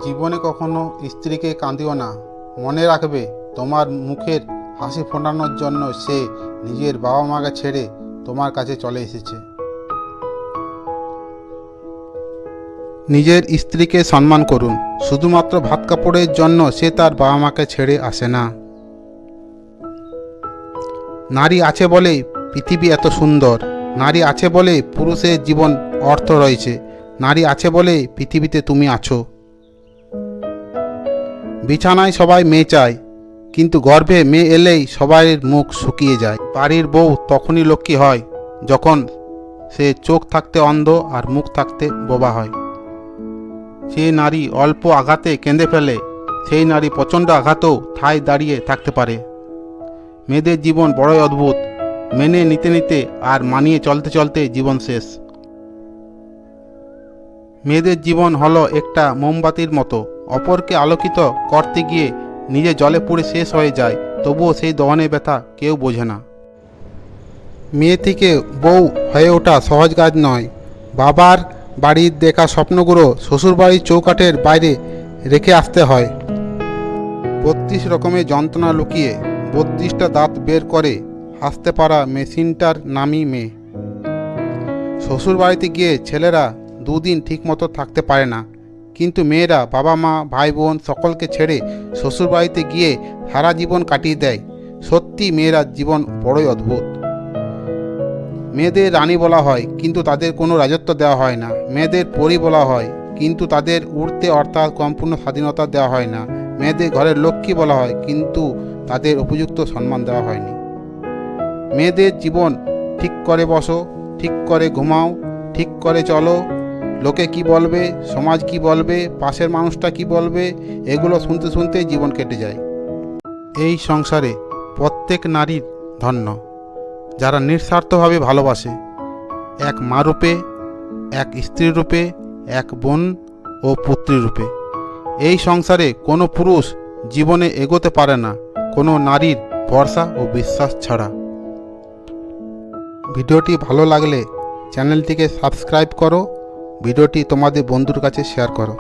জীবনে কখনো স্ত্রীকে কাঁদিও না। মনে রাখবে, তোমার মুখের হাসি ফোটানোর জন্য সে নিজের বাবা মাকে ছেড়ে তোমার কাছে চলে এসেছে। নিজের স্ত্রীকে সম্মান করুন। শুধুমাত্র ভাত কাপড়ের জন্য সে তার বাবা মাকে ছেড়ে আসে না। নারী আছে বলেই পৃথিবী এত সুন্দর। নারী আছে বলে পুরুষের জীবন অর্থ রয়েছে। নারী আছে বলে পৃথিবীতে তুমি আছো। বিছানায় সবাই মেয়ে চায়, কিন্তু গর্ভে মেয়ে এলেই সবাই মুখ শুকিয়ে যায়। বাড়ির বউ তখনই লক্ষ্মী হয় যখন সে চোখ থাকতে অন্ধ আর মুখ থাকতে বোবা হয়। যে নারী অল্প আঘাতে কেঁদে ফেলে, সেই নারী প্রচণ্ড আঘাতেও ঠায় দাঁড়িয়ে থাকতে পারে। মেয়েদের জীবন বড়ই অদ্ভুত। মেনে নিতে নিতে আর মানিয়ে চলতে চলতে জীবন শেষ। মেয়েদের জীবন হলো একটা মোমবাতির মতো। অপরকে আলোকিত করতে গিয়ে নিজে জলে পুড়ে শেষ হয়ে যায়, তবুও সেই দহনের ব্যথা কেউ বোঝে না। মেয়ে থেকে বউ হয়ে ওঠা সহজ কাজ নয়। বাবার বাড়ির দেখা স্বপ্নগুলো শ্বশুরবাড়ির চৌকাঠের বাইরে রেখে আসতে হয়। 32 রকমের যন্ত্রণা লুকিয়ে 32টা দাঁত বের করে হাসতে পারা মেশিনটার নামই মেয়ে। শ্বশুরবাড়িতে গিয়ে ছেলেরা দুদিন ঠিকমতো থাকতে পারে না, কিন্তু মেয়েরা বাবা মা ভাই বোন সকলকে ছেড়ে শ্বশুরবাড়িতে গিয়ে সারা জীবন কাটিয়ে দেয়। সত্যি মেয়েরা জীবন বড়ই অদ্ভুত। মেয়েদের রানী বলা হয়, কিন্তু তাদের কোনো রাজত্ব দেওয়া হয় না। মেয়েদের পরী বলা হয়, কিন্তু তাদের উড়তে অর্থাৎ সম্পূর্ণ স্বাধীনতা দেওয়া হয় না। মেয়েদের ঘরের লক্ষ্মী বলা হয়, কিন্তু তাদের উপযুক্ত সম্মান দেওয়া হয়নি। মেয়েদের জীবন ঠিক করে বসো, ঠিক করে ঘুমাও, ঠিক করে চলো। লোকে কি বলবে, সমাজ কি বলবে, পাশের মানুষটা কি বলবে, এগুলো শুনতে শুনতে জীবন কেটে যায়। এই সংসারে প্রত্যেক নারীর ধন্য যারা নিঃস্বার্থভাবে ভালোবাসে। এক মা রূপে, এক স্ত্রী রূপে, এক বোন ও পুত্রী রূপে। এই সংসারে কোনো পুরুষ জীবনে এগোতে পারে না কোনো নারীর ভরসা ও বিশ্বাস ছাড়া। ভিডিওটি ভালো লাগলে চ্যানেলটিকে সাবস্ক্রাইব করো। ভিডিওটি তোমাদের বন্ধুর কাছে শেয়ার করো।